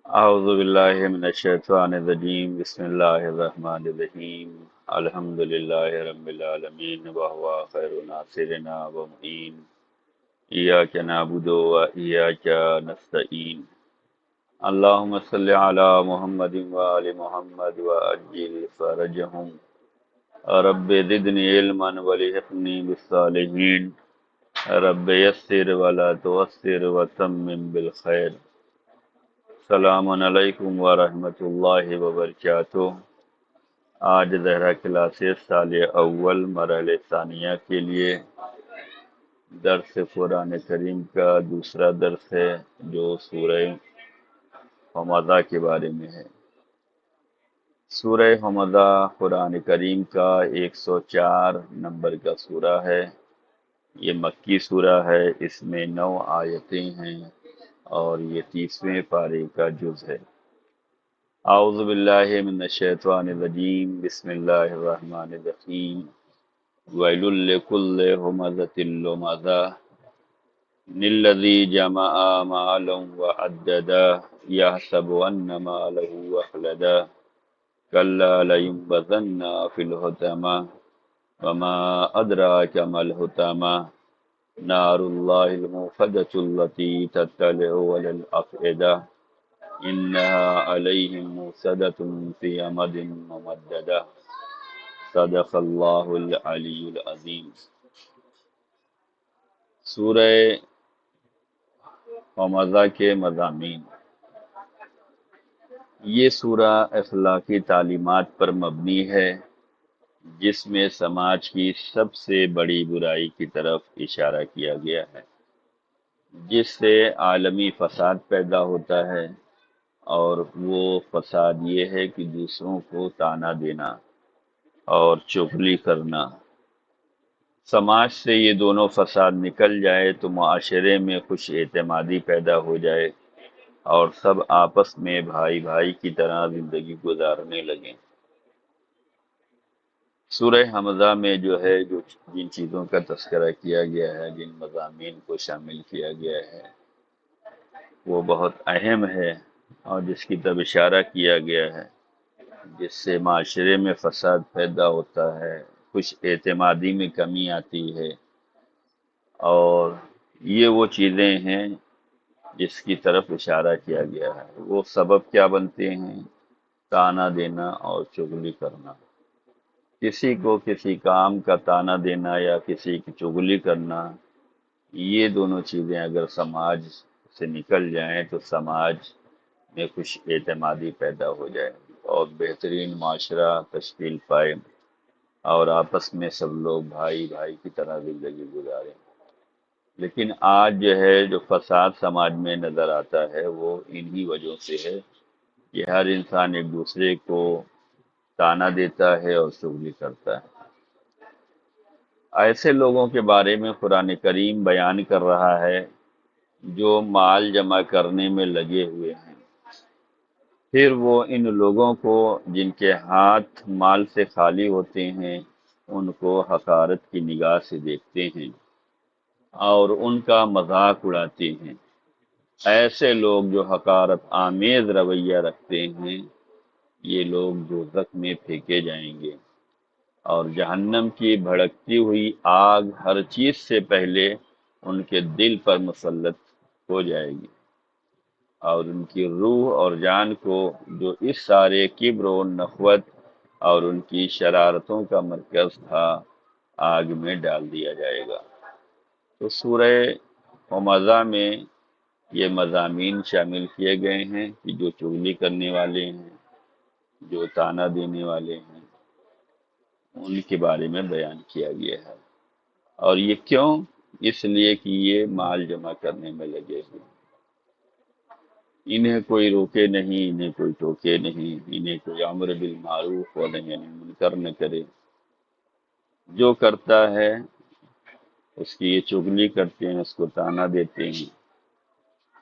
اعوذ باللہ من الشیطان الرجیم بسم اللہ الرحمن الرحیم الحمد للہ رب العالمین وهو خیر ناصرنا ومعین ایاک نعبد و ایاک نستعین اللہم صل علی محمد وآل محمد وعجل فرجهم رب زدنی علما والحقنی بالصالحین رب یسر ولا تعسر وتمم بالخیر۔ السلام علیکم ورحمۃ اللہ وبرکاتہ۔ آج زہرا کلاسز سال اول مرحلہ ثانیہ کے لیے درس قرآن کریم کا دوسرا درس ہے، جو سورہ حمزہ کے بارے میں ہے۔ سورہ حمزہ قرآن کریم کا 104 نمبر کا سورہ ہے۔ یہ مکی سورہ ہے، اس میں 9 آیتیں ہیں اور یہ 30ویں پارے کا جز ہے۔ اعوذ باللہ من الشیطان الرجیم بسم اللہ الرحمن الرحیم ویل لکل ہمزۃ لمزہ الذی جمع مالا وعددا یحسب ان مالہ اخلدا کلا لینبذن فی الحطمہ وما ادراک ما الحطمہ نار اللہ الموقدۃ التی تطلع علی الافئدہ انہا علیہم موصدۃ فی امد ممددہ۔ صدق اللہ العلی العظیم۔ سورہ حمزہ کے مضامین۔ یہ سورہ اخلاقی تعلیمات پر مبنی ہے، جس میں سماج کی سب سے بڑی برائی کی طرف اشارہ کیا گیا ہے، جس سے عالمی فساد پیدا ہوتا ہے، اور وہ فساد یہ ہے کہ دوسروں کو طعنہ دینا اور چغلی کرنا۔ سماج سے یہ دونوں فساد نکل جائے تو معاشرے میں خوش اعتمادی پیدا ہو جائے اور سب آپس میں بھائی بھائی کی طرح زندگی گزارنے لگیں۔ سورہ حمزہ میں جو ہے جن چیزوں کا تذکرہ کیا گیا ہے، جن مضامین کو شامل کیا گیا ہے، وہ بہت اہم ہے اور جس کی طرف اشارہ کیا گیا ہے، جس سے معاشرے میں فساد پیدا ہوتا ہے، خوش اعتمادی میں کمی آتی ہے، اور یہ وہ چیزیں ہیں جس کی طرف اشارہ کیا گیا ہے۔ وہ سبب کیا بنتے ہیں؟ طعنہ دینا اور چغلی کرنا۔ کسی کو کسی کام کا طعنہ دینا یا کسی کی چغلی کرنا، یہ دونوں چیزیں اگر سماج سے نکل جائیں تو سماج میں خوش اعتمادی پیدا ہو جائے اور بہترین معاشرہ تشکیل پائے اور آپس میں سب لوگ بھائی بھائی کی طرح زندگی گزاریں۔ لیکن آج جو ہے جو فساد سماج میں نظر آتا ہے، وہ انہی وجہوں سے ہے کہ ہر انسان ایک دوسرے کو طعنہ دیتا ہے اور چغلی کرتا ہے۔ ایسے لوگوں کے بارے میں قرآن کریم بیان کر رہا ہے جو مال جمع کرنے میں لگے ہوئے ہیں، پھر وہ ان لوگوں کو جن کے ہاتھ مال سے خالی ہوتے ہیں ان کو حقارت کی نگاہ سے دیکھتے ہیں اور ان کا مذاق اڑاتے ہیں۔ ایسے لوگ جو حقارت آمیز رویہ رکھتے ہیں، یہ لوگ دوزخ میں پھینکے جائیں گے، اور جہنم کی بھڑکتی ہوئی آگ ہر چیز سے پہلے ان کے دل پر مسلط ہو جائے گی، اور ان کی روح اور جان کو، جو اس سارے کبر و نخوت اور ان کی شرارتوں کا مرکز تھا، آگ میں ڈال دیا جائے گا۔ تو سورہ حمزہ میں یہ مضامین شامل کیے گئے ہیں کہ جو چغلی کرنے والے ہیں، جو طعنہ دینے والے ہیں، ان کے بارے میں بیان کیا گیا ہے۔ اور یہ کیوں؟ اس لیے کہ یہ مال جمع کرنے میں لگے ہوئے ہیں۔ انہیں کوئی روکے نہیں، انہیں کوئی ٹوکے نہیں، انہیں کوئی امر بالمعروف و نہی عن المنکر نہ کرے۔ جو کرتا ہے اس کی یہ چغلی کرتے ہیں، اس کو طعنہ دیتے ہیں،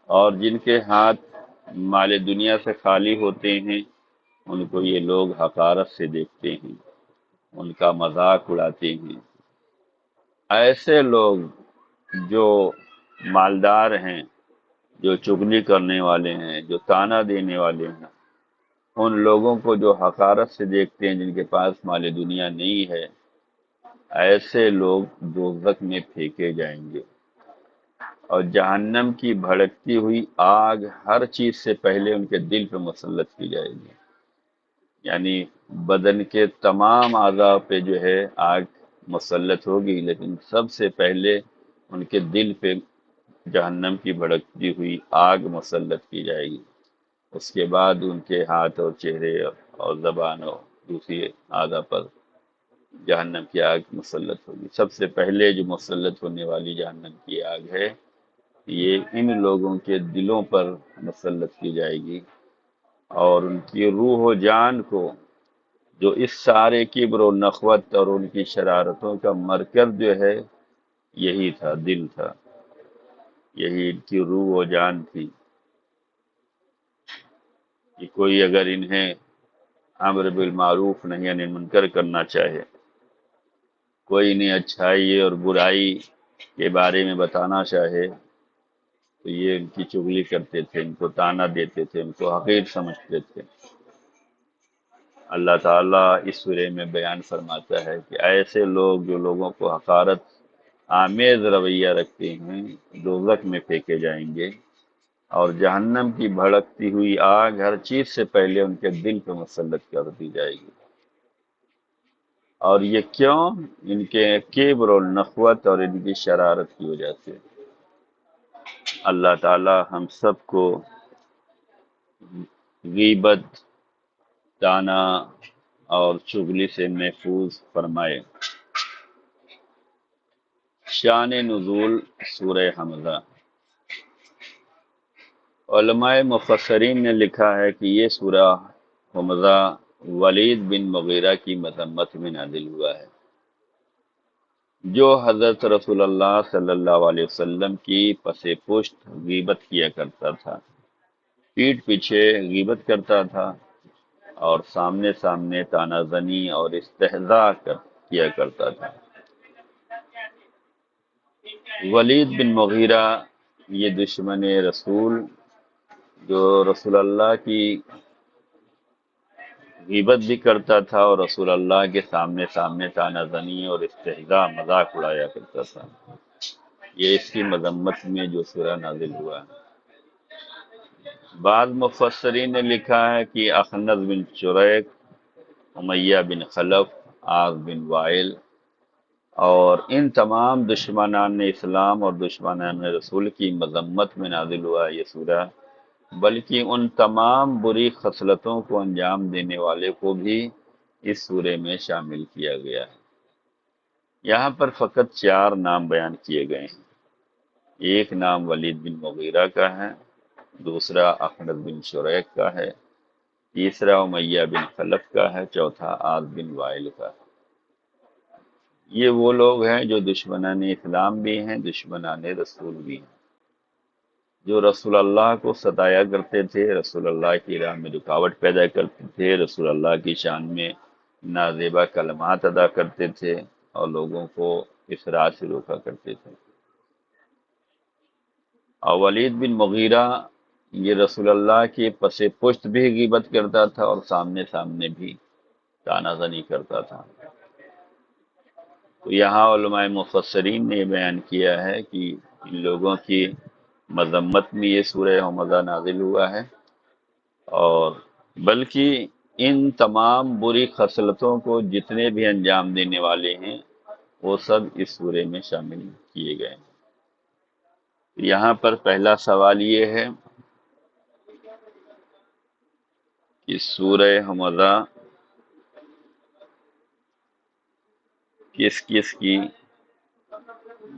اور جن کے ہاتھ مال دنیا سے خالی ہوتے ہیں ان کو یہ لوگ حقارت سے دیکھتے ہیں، ان کا مذاق اڑاتے ہیں۔ ایسے لوگ جو مالدار ہیں جو چگلی کرنے والے ہیں، جو طعنہ دینے والے ہیں، ان لوگوں کو جو حقارت سے دیکھتے ہیں، جن کے پاس مال دنیا نہیں ہے، ایسے لوگ دوزخ میں پھینکے جائیں گے، اور جہنم کی بھڑکتی ہوئی آگ ہر چیز سے پہلے ان کے دل پہ مسلط کی جائے گی۔ یعنی بدن کے تمام اعضاء پہ جو ہے آگ مسلط ہوگی، لیکن سب سے پہلے ان کے دل پہ جہنم کی بھڑکتی ہوئی آگ مسلط کی جائے گی۔ اس کے بعد ان کے ہاتھ اور چہرے اور زبان اور دوسری اعضاء پر جہنم کی آگ مسلط ہوگی۔ سب سے پہلے جو مسلط ہونے والی جہنم کی آگ ہے، یہ ان لوگوں کے دلوں پر مسلط کی جائے گی، اور ان کی روح و جان کو، جو اس سارے کبر و نخوت اور ان کی شرارتوں کا مرکز جو ہے، یہی تھا، دل تھا، یہی ان کی روح و جان تھی، کہ کوئی اگر انہیں امر بالمعروف نہی عن المنکر کرنا چاہے، کوئی انہیں اچھائی اور برائی کے بارے میں بتانا چاہے، تو یہ ان کی چغلی کرتے تھے، ان کو طعنہ دیتے تھے، ان کو حقیر سمجھتے تھے۔ اللہ تعالیٰ اس سورہ میں بیان فرماتا ہے کہ ایسے لوگ جو لوگوں کو حقارت آمیز رویہ رکھتے ہیں، دوزخ میں پھینکے جائیں گے، اور جہنم کی بھڑکتی ہوئی آگ ہر چیز سے پہلے ان کے دل پہ مسلط کر دی جائے گی۔ اور یہ کیوں؟ ان کے کبر و نخوت اور ان کی شرارت کی وجہ سے۔ اللہ تعالی ہم سب کو غیبت، طعنہ اور چغلی سے محفوظ فرمائے۔ شان نزول سورہ حمزہ۔ علماء مفسرین نے لکھا ہے کہ یہ سورہ حمزہ ولید بن مغیرہ کی مذمت میں نازل ہوا ہے، جو حضرت رسول اللہ صلی اللہ علیہ وسلم کی پس پشت غیبت کیا کرتا تھا، پیٹھ پیچھے غیبت کرتا تھا، اور سامنے سامنے طعنہ زنی اور استہزاء کیا کرتا تھا۔ ولید بن مغیرہ یہ دشمن رسول، جو رسول اللہ کی غیبت بھی کرتا تھا اور رسول اللہ کے سامنے سامنے طعنہ زنی اور استہزاء، مذاق اڑایا کرتا تھا۔ یہ اس کی مذمت میں جو سورہ نازل ہوا ہے۔ بعض مفسرین نے لکھا ہے کہ اخنس بن شریک، امیہ بن خلف، عاص بن وائل اور ان تمام دشمنان اسلام اور دشمنان رسول کی مذمت میں نازل ہوا ہے یہ سورہ، بلکہ ان تمام بری خصلتوں کو انجام دینے والے کو بھی اس سورے میں شامل کیا گیا ہے۔ یہاں پر فقط 4 نام بیان کیے گئے ہیں۔ ایک نام ولید بن مغیرہ کا ہے، دوسرا اخنس بن شریک کا ہے، تیسرا امیہ بن خلف کا ہے، چوتھا عاص بن وائل کا ہے۔ یہ وہ لوگ ہیں جو دشمنان اسلام بھی ہیں، دشمنان رسول بھی ہیں، جو رسول اللہ کو ستایا کرتے تھے، رسول اللہ کی راہ میں رکاوٹ پیدا کرتے تھے، رسول اللہ کی شان میں نازیبا کلمات ادا کرتے تھے، اور لوگوں کو اس راہ سے روکا کرتے تھے۔ اور ولید بن مغیرہ یہ رسول اللہ کے پس پشت بھی غیبت کرتا تھا اور سامنے سامنے بھی طعنہ زنی کرتا تھا۔ تو یہاں علماء مفسرین نے بیان کیا ہے کہ ان لوگوں کی مذمت میں یہ سورہ حمزہ نازل ہوا ہے، اور بلکہ ان تمام بری خصلتوں کو جتنے بھی انجام دینے والے ہیں، وہ سب اس سورے میں شامل کیے گئے ہیں۔ یہاں پر پہلا سوال یہ ہے کہ سورہ حمزہ کس کس کی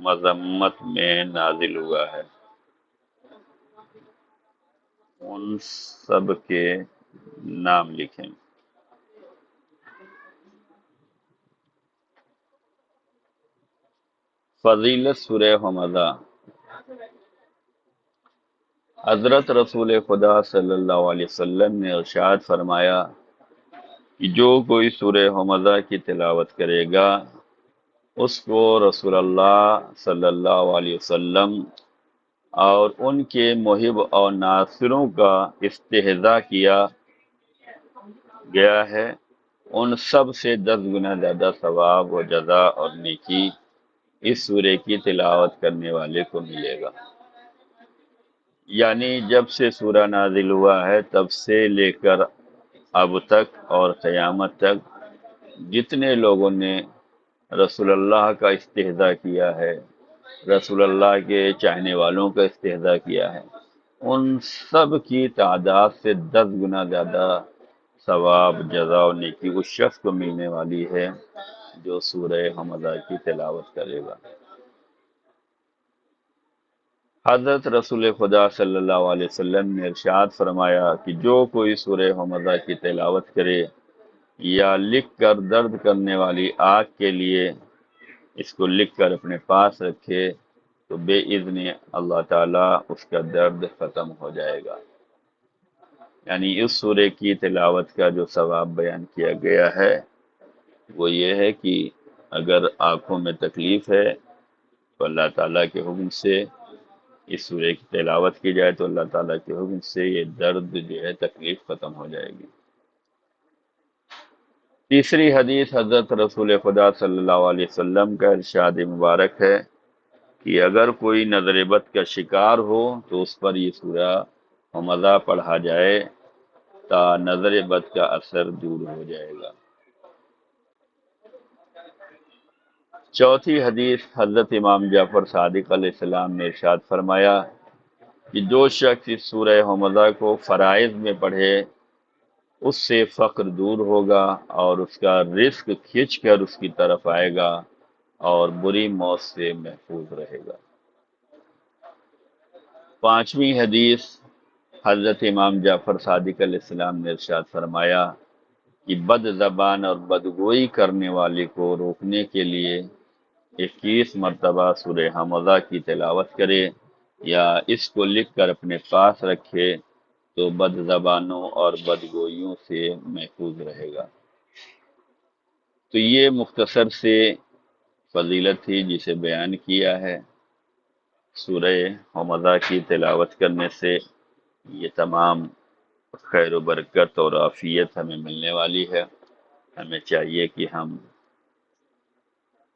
مذمت میں نازل ہوا ہے؟ ان سب کے نام لکھیں۔ فضیلت سورہ حمزہ۔ حضرت رسول خدا صلی اللہ علیہ وسلم نے ارشاد فرمایا کہ جو کوئی سورہ حمزہ کی تلاوت کرے گا، اس کو رسول اللہ صلی اللہ علیہ وسلم اور ان کے محب اور ناصروں کا استہزاء کیا گیا ہے، ان سب سے 10 گنا زیادہ ثواب و جزا اور نیکی اس سورے کی تلاوت کرنے والے کو ملے گا۔ یعنی جب سے سورہ نازل ہوا ہے تب سے لے کر اب تک اور قیامت تک جتنے لوگوں نے رسول اللہ کا استہزاء کیا ہے، رسول اللہ کے چاہنے والوں کا استہزاء کیا ہے، ان سب کی تعداد سے 10 گنا زیادہ ثواب جزا و نیکی اس شخص کو ملنے والی ہے جو سورہ حمزہ کی تلاوت کرے گا۔ حضرت رسول خدا صلی اللہ علیہ وسلم نے ارشاد فرمایا کہ جو کوئی سورہ حمزہ کی تلاوت کرے یا لکھ کر درد کرنے والی آگ کے لیے اس کو لکھ کر اپنے پاس رکھے تو بے اذن اللہ تعالیٰ اس کا درد ختم ہو جائے گا۔ یعنی اس سورے کی تلاوت کا جو ثواب بیان کیا گیا ہے وہ یہ ہے کہ اگر آنکھوں میں تکلیف ہے تو اللہ تعالیٰ کے حکم سے اس سورے کی تلاوت کی جائے تو اللہ تعالیٰ کے حکم سے یہ درد جو ہے تکلیف ختم ہو جائے گی۔ تیسری حدیث حضرت رسول خدا صلی اللہ علیہ وسلم کا ارشاد مبارک ہے کہ اگر کوئی نظر بد کا شکار ہو تو اس پر یہ سورہ حمزہ پڑھا جائے تا نظر بد کا اثر دور ہو جائے گا۔ چوتھی حدیث حضرت امام جعفر صادق علیہ السلام نے ارشاد فرمایا کہ جو شخص اس سورہ حمزہ کو فرائض میں پڑھے اس سے فقر دور ہوگا اور اس کا رزق کھنچ کر اس کی طرف آئے گا اور بری موت سے محفوظ رہے گا۔ پانچویں حدیث حضرت امام جعفر صادق علیہ السلام نے ارشاد فرمایا کہ بد زبان اور بدگوئی کرنے والے کو روکنے کے لیے 21 مرتبہ سورہ حمزہ کی تلاوت کرے یا اس کو لکھ کر اپنے پاس رکھے تو بد زبانوں اور بدگوئیوں سے محفوظ رہے گا۔ تو یہ مختصر سے فضیلت تھی جسے بیان کیا ہے۔ سورہ حمزہ کی تلاوت کرنے سے یہ تمام خیر و برکت اور عافیت ہمیں ملنے والی ہے۔ ہمیں چاہیے کہ ہم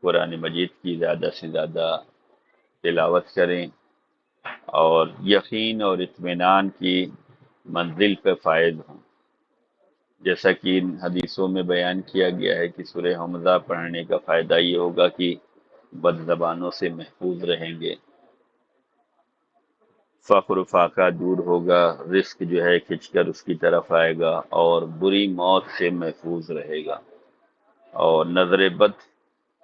قرآن مجید کی زیادہ سے زیادہ تلاوت کریں اور یقین اور اطمینان کی منزل پہ فائز ہوں۔ جیسا کہ ان حدیثوں میں بیان کیا گیا ہے کہ سورہ حمزہ پڑھنے کا فائدہ یہ ہوگا کہ بد زبانوں سے محفوظ رہیں گے، فقر و فاقہ دور ہوگا، رزق جو ہے کھنچ کر اس کی طرف آئے گا اور بری موت سے محفوظ رہے گا، اور نظر بد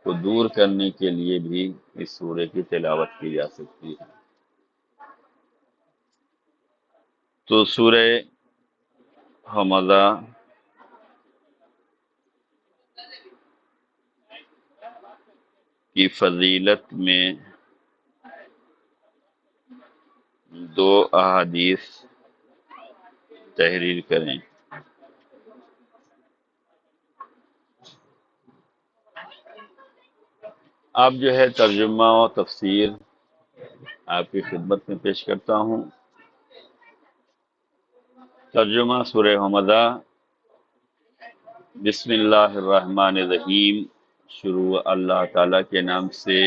کو دور کرنے کے لیے بھی اس سورے کی تلاوت کی جا سکتی ہے۔ تو سورہ حمزہ کی فضیلت میں 2 احادیث تحریر کریں۔ اب جو ہے ترجمہ و تفسیر آپ کی خدمت میں پیش کرتا ہوں۔ ترجمہ سورہ حمزہ۔ بسم اللہ الرحمن الرحیم، شروع اللہ تعالیٰ کے نام سے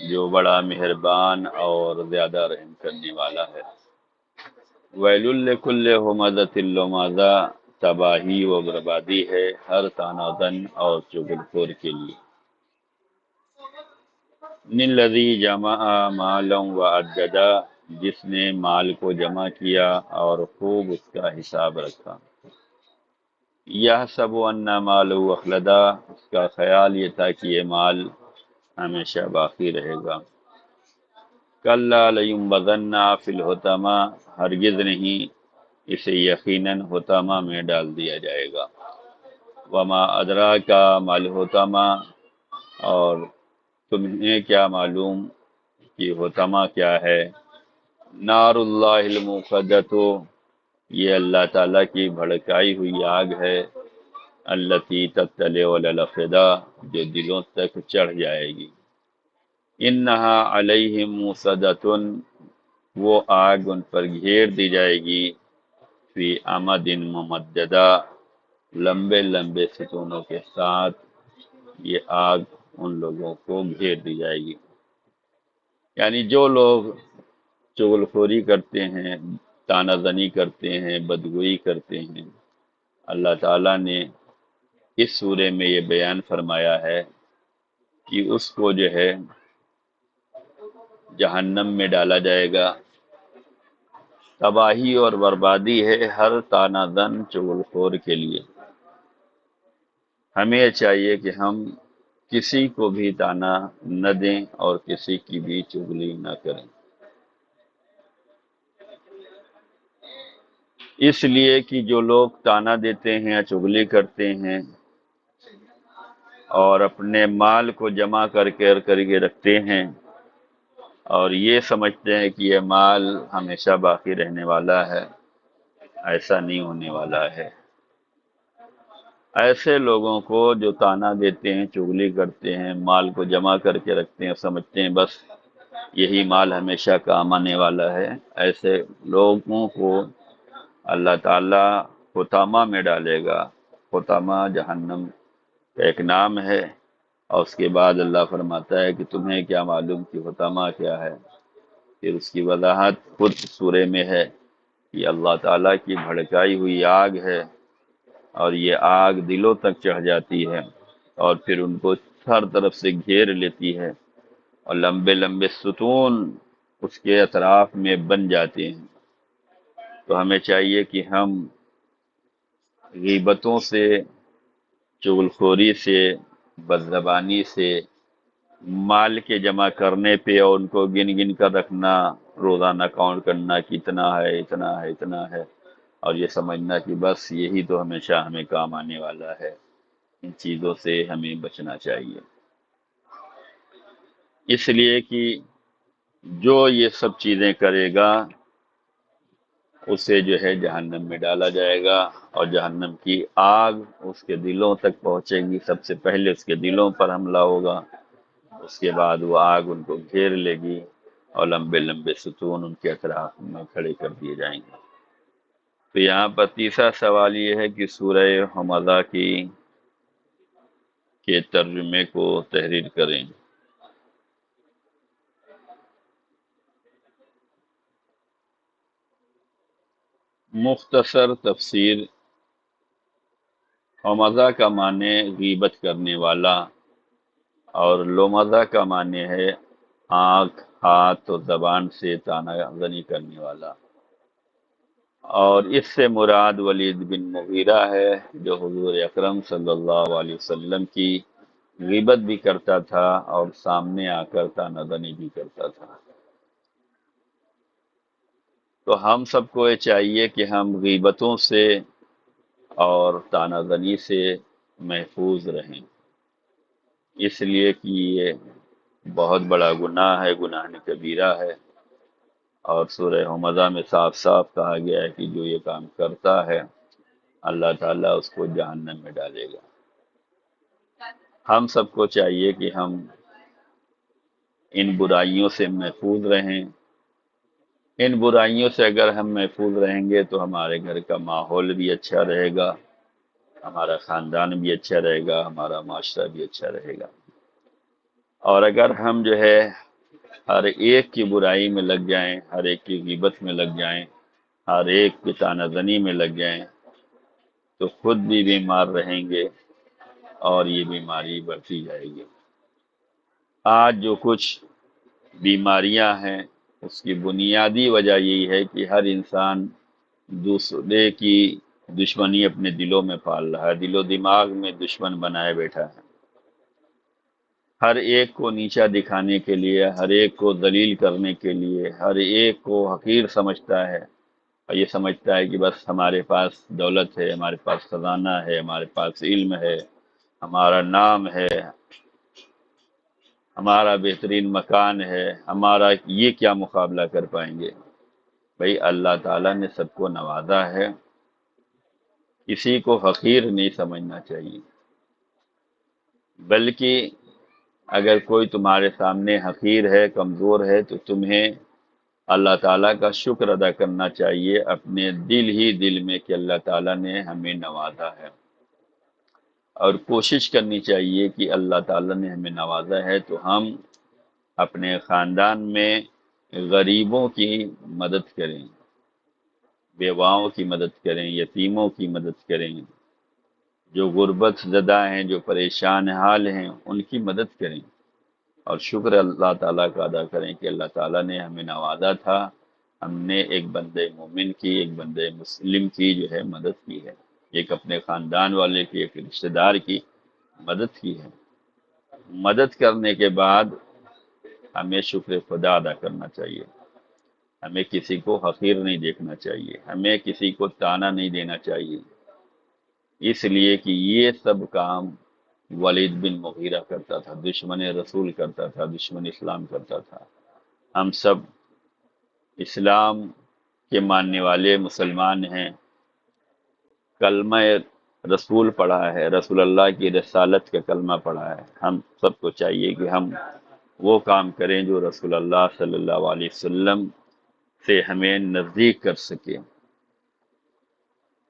جو بڑا مہربان اور زیادہ رحم کرنے والا ہے۔ ویل لکل ہمزۃ لمزہ، تباہی و بربادی ہے ہر تانا زن اور چغل خور کے لیے۔ الذی جمع مالا وعددا، جس نے مال کو جمع کیا اور خوب اس کا حساب رکھا۔ یحسب ان مالہ اخلدا، اس کا خیال یہ تھا کہ یہ مال ہمیشہ باقی رہے گا۔ کلا لینبذن فی الحطمہ، ہرگز نہیں، اسے یقیناً حطمہ میں ڈال دیا جائے گا۔ وما ادراک ما الحطمہ، اور تمہیں کیا معلوم کہ حطمہ کیا ہے؟ نار اللہ الموقدۃ، یہ اللہ تعالیٰ کی بھڑکائی ہوئی آگ ہے، التی تطلع علی الافئدہ، جو دلوں تک چڑھ جائے گی۔ انہا علیہم مؤصدۃ، وہ آگ ان پر گھیر دی جائے گی، فی امد ممددہ، لمبے لمبے ستونوں کے ساتھ یہ آگ ان لوگوں کو گھیر دی جائے گی۔ یعنی جو لوگ چغلخوری کرتے ہیں، طعنہ زنی کرتے ہیں، بدگوئی کرتے ہیں، اللہ تعالیٰ نے اس سورے میں یہ بیان فرمایا ہے کہ اس کو جو ہے جہنم میں ڈالا جائے گا۔ تباہی اور بربادی ہے ہر طعنہ زن چغلخور کے لیے۔ ہمیں یہ چاہیے کہ ہم کسی کو بھی طعنہ نہ دیں اور کسی کی بھی چغلی نہ کریں، اس لیے کہ جو لوگ طعنہ دیتے ہیں یا چغلی کرتے ہیں اور اپنے مال کو جمع کر کے رکھتے ہیں اور یہ سمجھتے ہیں کہ یہ مال ہمیشہ باقی رہنے والا ہے، ایسا نہیں ہونے والا ہے۔ ایسے لوگوں کو جو طعنہ دیتے ہیں، چغلی کرتے ہیں، مال کو جمع کر کے رکھتے ہیں، سمجھتے ہیں بس یہی مال ہمیشہ کام آنے والا ہے، ایسے لوگوں کو اللہ تعالیٰ حطامہ میں ڈالے گا۔ حطامہ جہنم کا ایک نام ہے، اور اس کے بعد اللہ فرماتا ہے کہ تمہیں کیا معلوم کہ حطامہ کیا ہے؟ پھر اس کی وضاحت خود سورے میں ہے کہ اللہ تعالیٰ کی بھڑکائی ہوئی آگ ہے، اور یہ آگ دلوں تک چڑھ جاتی ہے اور پھر ان کو ہر طرف سے گھیر لیتی ہے، اور لمبے لمبے ستون اس کے اطراف میں بن جاتے ہیں۔ تو ہمیں چاہیے کہ ہم غیبتوں سے، چغلخوری سے، بدزبانی سے، مال کے جمع کرنے پہ اور ان کو گن گن کر رکھنا، روزانہ کاؤنٹ کرنا کہ اتنا ہے اتنا ہے اتنا ہے، اور یہ سمجھنا کہ بس یہی تو ہمیشہ ہمیں کام آنے والا ہے، ان چیزوں سے ہمیں بچنا چاہیے۔ اس لیے کہ جو یہ سب چیزیں کرے گا اسے جو ہے جہنم میں ڈالا جائے گا، اور جہنم کی آگ اس کے دلوں تک پہنچے گی۔ سب سے پہلے اس کے دلوں پر حملہ ہوگا، اس کے بعد وہ آگ ان کو گھیر لے گی اور لمبے لمبے ستون ان کے اطراف میں کھڑے کر دیے جائیں گے۔ تو یہاں پر تیسرا سوال یہ ہے کہ سورہ حمزہ کے ترجمے کو تحریر کریں۔ مختصر تفسیر: حمزہ کا معنی غیبت کرنے والا، اور لمزہ کا معنی ہے آنکھ، ہاتھ اور زبان سے طعنہ زنی کرنے والا، اور اس سے مراد ولید بن مغیرہ ہے، جو حضور اکرم صلی اللہ علیہ وسلم کی غیبت بھی کرتا تھا اور سامنے آ کر طعنہ زنی بھی کرتا تھا۔ تو ہم سب کو یہ چاہیے کہ ہم غیبتوں سے اور طعنہ زنی سے محفوظ رہیں، اس لیے کہ یہ بہت بڑا گناہ ہے، گناہ کبیرہ ہے، اور سورہ حمزہ میں صاف صاف کہا گیا ہے کہ جو یہ کام کرتا ہے اللہ تعالیٰ اس کو جہنم میں ڈالے گا۔ ہم سب کو چاہیے کہ ہم ان برائیوں سے محفوظ رہیں۔ ان برائیوں سے اگر ہم محفوظ رہیں گے تو ہمارے گھر کا ماحول بھی اچھا رہے گا، ہمارا خاندان بھی اچھا رہے گا، ہمارا معاشرہ بھی اچھا رہے گا۔ اور اگر ہم جو ہے ہر ایک کی برائی میں لگ جائیں، ہر ایک کی غیبت میں لگ جائیں، ہر ایک کی طعنہ زنی میں لگ جائیں، تو خود بھی بیمار رہیں گے اور یہ بیماری بڑھتی جائے گی۔ آج جو کچھ بیماریاں ہیں اس کی بنیادی وجہ یہی ہے کہ ہر انسان دوسرے کی دشمنی اپنے دلوں میں پال رہا ہے، دل و دماغ میں دشمن بنائے بیٹھا ہے، ہر ایک کو نیچا دکھانے کے لیے، ہر ایک کو ذلیل کرنے کے لیے، ہر ایک کو حقیر سمجھتا ہے، اور یہ سمجھتا ہے کہ بس ہمارے پاس دولت ہے، ہمارے پاس خزانہ ہے، ہمارے پاس علم ہے، ہمارا نام ہے، ہمارا بہترین مکان ہے، ہمارا یہ کیا مقابلہ کر پائیں گے؟ بھئی اللہ تعالیٰ نے سب کو نوازا ہے، کسی کو حقیر نہیں سمجھنا چاہیے، بلکہ اگر کوئی تمہارے سامنے حقیر ہے، کمزور ہے، تو تمہیں اللہ تعالیٰ کا شکر ادا کرنا چاہیے اپنے دل ہی دل میں کہ اللہ تعالیٰ نے ہمیں نوازا ہے، اور کوشش کرنی چاہیے کہ اللہ تعالیٰ نے ہمیں نوازا ہے تو ہم اپنے خاندان میں غریبوں کی مدد کریں، بیواؤں کی مدد کریں، یتیموں کی مدد کریں، جو غربت زدہ ہیں، جو پریشان حال ہیں، ان کی مدد کریں، اور شکر اللہ تعالیٰ کا ادا کریں کہ اللہ تعالیٰ نے ہمیں نوازا تھا، ہم نے ایک بندے مومن کی، ایک بندے مسلم کی جو ہے مدد کی ہے، ایک اپنے خاندان والے کی، ایک رشتہ دار کی مدد کی ہے۔ مدد کرنے کے بعد ہمیں شکر خدا ادا کرنا چاہیے، ہمیں کسی کو حقیر نہیں دیکھنا چاہیے، ہمیں کسی کو تانا نہیں دینا چاہیے، اس لیے کہ یہ سب کام ولید بن مغیرہ کرتا تھا، دشمن رسول کرتا تھا، دشمن اسلام کرتا تھا۔ ہم سب اسلام کے ماننے والے مسلمان ہیں، کلمہ رسول پڑھا ہے، رسول اللہ کی رسالت کا کلمہ پڑھا ہے، ہم سب کو چاہیے کہ ہم وہ کام کریں جو رسول اللہ صلی اللہ علیہ وسلم سے ہمیں نزدیک کر سکے۔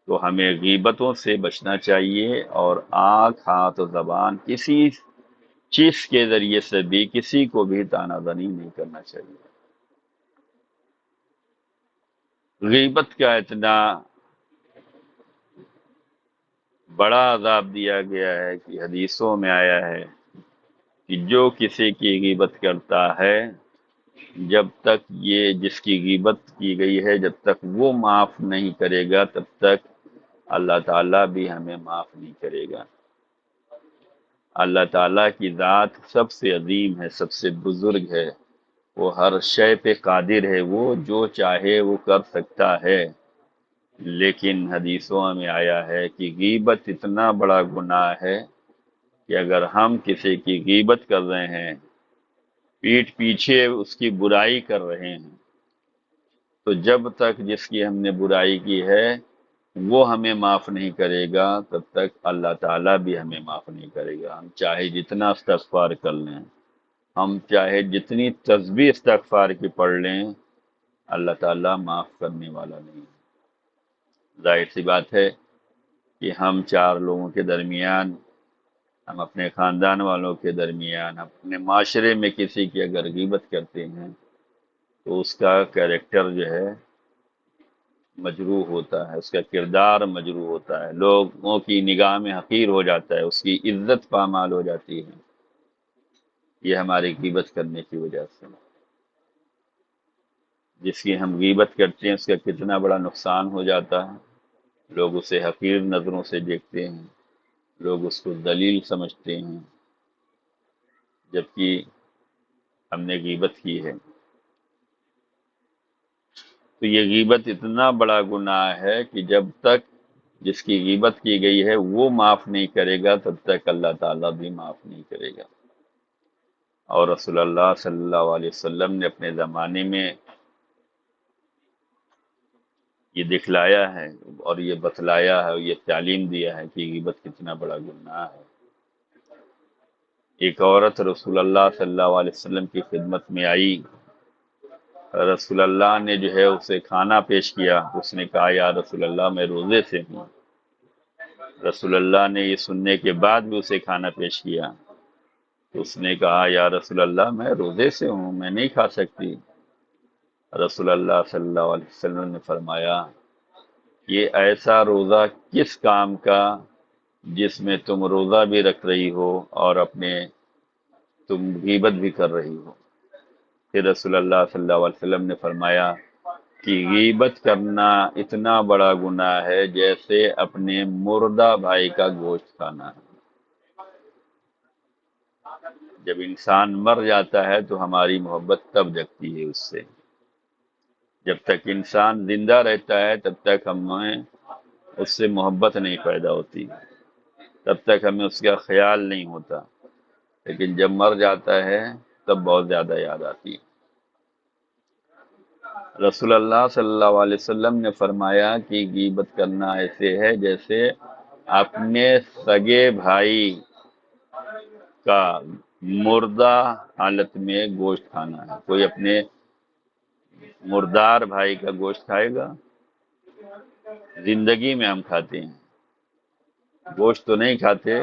تو ہمیں غیبتوں سے بچنا چاہیے، اور آنکھ، ہاتھ و زبان کسی چیز کے ذریعے سے بھی کسی کو بھی طعنہ زنی نہیں کرنا چاہیے۔ غیبت کا اتنا بڑا عذاب دیا گیا ہے کہ حدیثوں میں آیا ہے کہ جو کسی کی غیبت کرتا ہے، جب تک یہ جس کی غیبت کی گئی ہے جب تک وہ معاف نہیں کرے گا تب تک اللہ تعالیٰ بھی ہمیں معاف نہیں کرے گا۔ اللہ تعالیٰ کی ذات سب سے عظیم ہے، سب سے بزرگ ہے، وہ ہر شے پہ قادر ہے، وہ جو چاہے وہ کر سکتا ہے، لیکن حدیثوں میں آیا ہے کہ غیبت اتنا بڑا گناہ ہے کہ اگر ہم کسی کی غیبت کر رہے ہیں، پیٹھ پیچھے اس کی برائی کر رہے ہیں، تو جب تک جس کی ہم نے برائی کی ہے وہ ہمیں معاف نہیں کرے گا تب تک اللہ تعالیٰ بھی ہمیں معاف نہیں کرے گا، ہم چاہے جتنا استغفار کر لیں، ہم چاہے جتنی تسبیح استغفار کی پڑھ لیں، اللہ تعالیٰ معاف کرنے والا نہیں۔ ظاہر سی بات ہے کہ ہم چار لوگوں کے درمیان، ہم اپنے خاندان والوں کے درمیان، اپنے معاشرے میں کسی کی اگر غیبت کرتے ہیں تو اس کا کیریکٹر جو ہے مجروح ہوتا ہے، اس کا کردار مجروح ہوتا ہے، لوگوں کی نگاہ میں حقیر ہو جاتا ہے، اس کی عزت پامال ہو جاتی ہے، یہ ہماری غیبت کرنے کی وجہ سے۔ جس کی ہم غیبت کرتے ہیں اس کا کتنا بڑا نقصان ہو جاتا ہے، لوگ اسے حقیر نظروں سے دیکھتے ہیں، لوگ اس کو ذلیل سمجھتے ہیں، جبکہ ہم نے غیبت کی ہے۔ تو یہ غیبت اتنا بڑا گناہ ہے کہ جب تک جس کی غیبت کی گئی ہے وہ معاف نہیں کرے گا تب تک اللہ تعالیٰ بھی معاف نہیں کرے گا۔ اور رسول اللہ صلی اللہ علیہ وسلم نے اپنے زمانے میں یہ دکھلایا ہے اور یہ بتلایا ہے اور یہ تعلیم دیا ہے کہ غیبت کتنا بڑا گناہ ہے۔ ایک عورت رسول اللہ صلی اللہ علیہ وسلم کی خدمت میں آئی، رسول اللہ نے جو ہے اسے کھانا پیش کیا، اس نے کہا یا رسول اللہ میں روزے سے ہوں۔ رسول اللہ نے یہ سننے کے بعد بھی اسے کھانا پیش کیا، تو اس نے کہا یا رسول اللہ میں روزے سے ہوں، میں نہیں کھا سکتی۔ رسول اللہ صلی اللہ علیہ وسلم نے فرمایا یہ ایسا روزہ کس کام کا جس میں تم روزہ بھی رکھ رہی ہو اور اپنے تم غیبت بھی کر رہی ہو۔ پھر رسول اللہ صلی اللہ علیہ وسلم نے فرمایا کہ غیبت کرنا اتنا بڑا گناہ ہے جیسے اپنے مردہ بھائی کا گوشت کھانا ہے۔ جب انسان مر جاتا ہے تو ہماری محبت تب جگتی ہے اس سے، جب تک انسان زندہ رہتا ہے تب تک ہمیں اس سے محبت نہیں پیدا ہوتی، تب تک ہمیں اس کا خیال نہیں ہوتا، لیکن جب مر جاتا ہے تب بہت زیادہ یاد آتی ہے۔ رسول اللہ صلی اللہ علیہ وسلم نے فرمایا کہ غیبت کرنا ایسے ہے جیسے اپنے سگے بھائی کا مردہ حالت میں گوشت کھانا ہے۔ کوئی اپنے مردار بھائی کا گوشت کھائے گا؟ زندگی میں ہم کھاتے ہیں، گوشت تو نہیں کھاتے،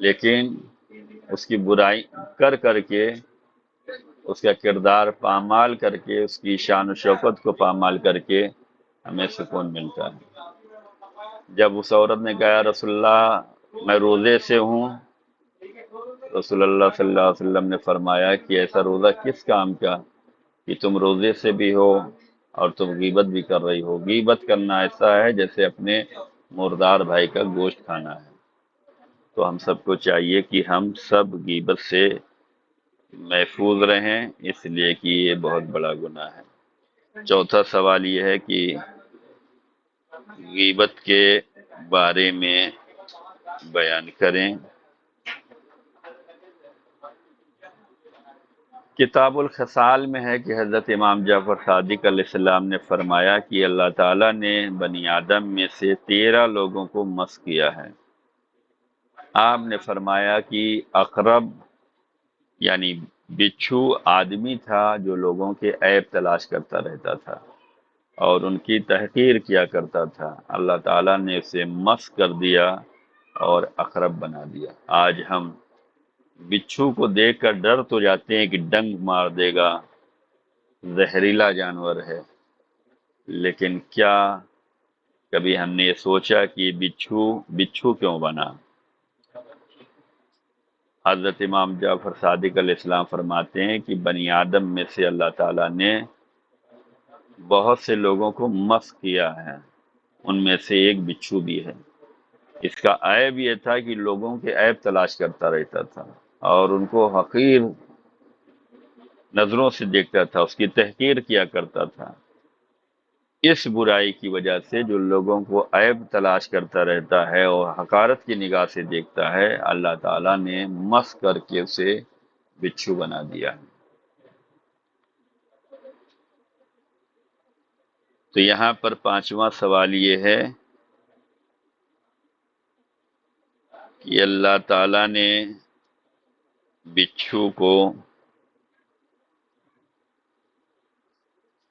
لیکن اس کی برائی کر کر کے، اس کا کردار پامال کر کے، اس کی شان و شوکت کو پامال کر کے ہمیں سکون ملتا ہے۔ جب اس عورت نے کہا یا رسول اللہ میں روزے سے ہوں، رسول اللہ صلی اللہ علیہ وسلم نے فرمایا کہ ایسا روزہ کس کام کا کہ تم روزے سے بھی ہو اور تم غیبت بھی کر رہی ہو۔ غیبت کرنا ایسا ہے جیسے اپنے مردار بھائی کا گوشت کھانا ہے۔ تو ہم سب کو چاہیے کہ ہم سب غیبت سے محفوظ رہیں، اس لیے کہ یہ بہت بڑا گناہ ہے۔ چوتھا سوال یہ ہے کہ غیبت کے بارے میں بیان کریں۔ کتاب الخصال میں ہے کہ حضرت امام جعفر صادق علیہ السلام نے فرمایا کہ اللہ تعالیٰ نے بنی آدم میں سے 13 لوگوں کو مسخ کیا ہے۔ آپ نے فرمایا کہ اقرب یعنی بچھو آدمی تھا جو لوگوں کے عیب تلاش کرتا رہتا تھا اور ان کی تحقیر کیا کرتا تھا، اللہ تعالیٰ نے اسے مسخ کر دیا اور اقرب بنا دیا۔ آج ہم بچھو کو دیکھ کر ڈر تو جاتے ہیں کہ ڈنگ مار دے گا، زہریلا جانور ہے، لیکن کیا کبھی ہم نے یہ سوچا کہ بچھو کیوں بنا؟ حضرت امام جعفر صادق علیہ السلام فرماتے ہیں کہ بنی آدم میں سے اللہ تعالیٰ نے بہت سے لوگوں کو مسخ کیا ہے، ان میں سے ایک بچھو بھی ہے۔ اس کا عیب یہ تھا کہ لوگوں کے عیب تلاش کرتا رہتا تھا اور ان کو حقیر نظروں سے دیکھتا تھا، اس کی تحقیر کیا کرتا تھا۔ اس برائی کی وجہ سے جو لوگوں کو عیب تلاش کرتا رہتا ہے اور حقارت کی نگاہ سے دیکھتا ہے، اللہ تعالیٰ نے مسخ کر کے اسے بچھو بنا دیا۔ تو یہاں پر پانچواں سوال یہ ہے کہ اللہ تعالیٰ نے بچھو کو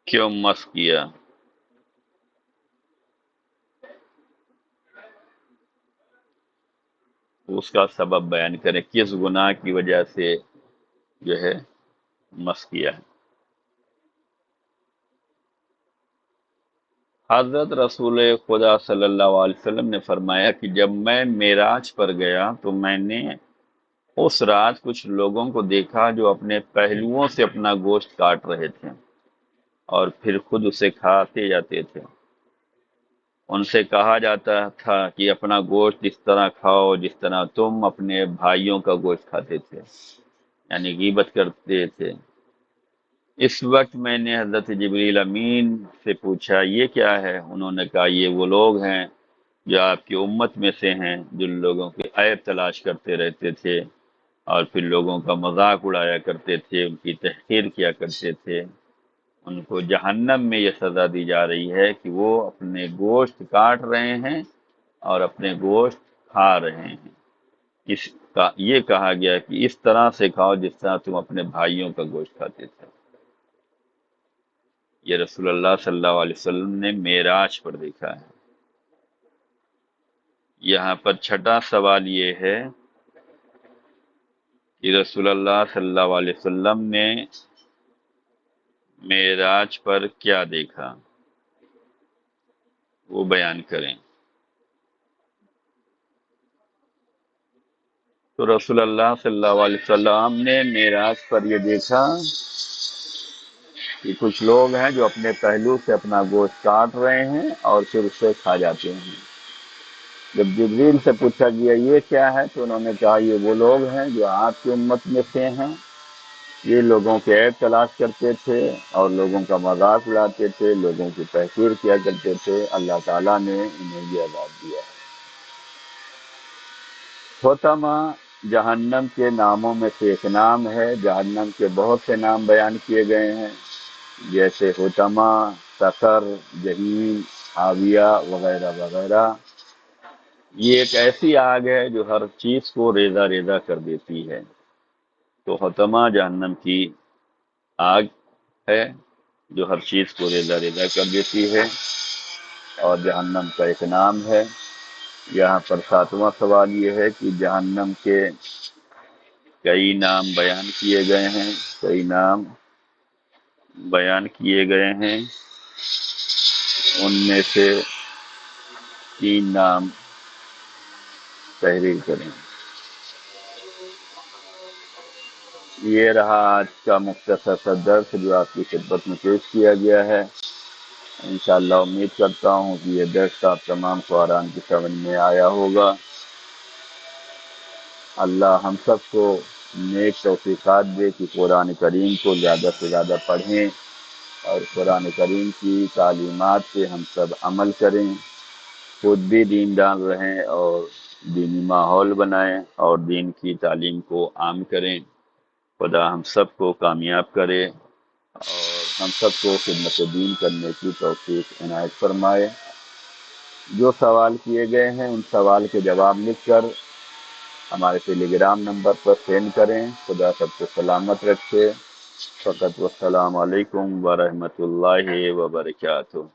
کیوں مسخ کیا؟ اس کا سبب بیان کریں، کس گناہ کی وجہ سے جو ہے مسخ کیا ہے۔ حضرت رسول خدا صلی اللہ علیہ وسلم نے فرمایا کہ جب میں معراج پر گیا تو میں نے اس رات کچھ لوگوں کو دیکھا جو اپنے پہلوؤں سے اپنا گوشت کاٹ رہے تھے اور پھر خود اسے کھاتے جاتے تھے۔ ان سے کہا جاتا تھا کہ اپنا گوشت اس طرح کھاؤ جس طرح تم اپنے بھائیوں کا گوشت کھاتے تھے، یعنی غیبت کرتے تھے۔ اس وقت میں نے حضرت جبریل امین سے پوچھا یہ کیا ہے؟ انہوں نے کہا یہ وہ لوگ ہیں جو آپ کی امت میں سے ہیں، جن لوگوں کے عیب تلاش کرتے رہتے تھے اور پھر لوگوں کا مذاق اڑایا کرتے تھے، ان کی تحقیر کیا کرتے تھے۔ ان کو جہنم میں یہ سزا دی جا رہی ہے کہ وہ اپنے گوشت کاٹ رہے ہیں اور اپنے گوشت کھا رہے ہیں۔ اس کا یہ کہا گیا کہ اس طرح سے کھاؤ جس طرح تم اپنے بھائیوں کا گوشت کھاتے تھے۔ یہ رسول اللہ صلی اللہ علیہ وسلم نے معراج پر دیکھا ہے۔ یہاں پر چھٹا سوال یہ ہے کہ رسول اللہ صلی اللہ علیہ وسلم نے معراج پر کیا دیکھا، وہ بیان کریں۔ تو رسول اللہ صلی اللہ علیہ وسلم نے معراج پر یہ دیکھا کہ کچھ لوگ ہیں جو اپنے پہلو سے اپنا گوشت کاٹ رہے ہیں اور پھر اسے کھا جاتے ہیں۔ جب جبریل سے پوچھا گیا یہ کیا ہے تو انہوں نے کہا یہ وہ لوگ ہیں جو آپ کی امت میں سے ہیں، یہ لوگوں کے عیب تلاش کرتے تھے اور لوگوں کا مذاق اڑاتے تھے، لوگوں کی تحقیر کیا کرتے تھے، اللہ تعالیٰ نے انہیں یہ عذاب دیا ہے۔ حطمہ جہنم کے ناموں میں سے ایک نام ہے۔ جہنم کے بہت سے نام بیان کیے گئے ہیں، جیسے حطمہ، سقر، جہنم، حاویہ وغیرہ وغیرہ۔ یہ ایک ایسی آگ ہے جو ہر چیز کو ریزہ ریزہ کر دیتی ہے۔ تو حطمہ جہنم کی آگ ہے، جو ہر چیز کو ریزہ ریزہ کر دیتی ہے، اور جہنم کا ایک نام ہے۔ یہاں پر 7واں سوال یہ ہے کہ جہنم کے کئی نام بیان کیے گئے ہیں، کئی نام بیان کیے گئے ہیں، ان میں سے 3 نام تحریر کریں۔ یہ رہا آج کا مختصر سا درس جو آپ کی خدمت میں پیش کیا گیا ہے۔ انشاءاللہ امید کرتا ہوں کہ یہ درس آپ تمام قرآن کی سمجھ میں آیا ہوگا۔ اللہ ہم سب کو نیک توفیقات دے کہ قرآن کریم کو زیادہ سے زیادہ پڑھیں اور قرآن کریم کی تعلیمات پہ ہم سب عمل کریں، خود بھی دیندار رہیں اور دینی ماحول بنائیں اور دین کی تعلیم کو عام کریں۔ خدا ہم سب کو کامیاب کرے اور ہم سب کو خدمت دین کرنے کی توفیق عنایت فرمائے۔ جو سوال کیے گئے ہیں ان سوال کے جواب لکھ کر ہمارے ٹیلی گرام نمبر پر سینڈ کریں۔ خدا سب کو سلامت رکھے۔ فقط والسلام علیکم ورحمۃ اللہ وبرکاتہ۔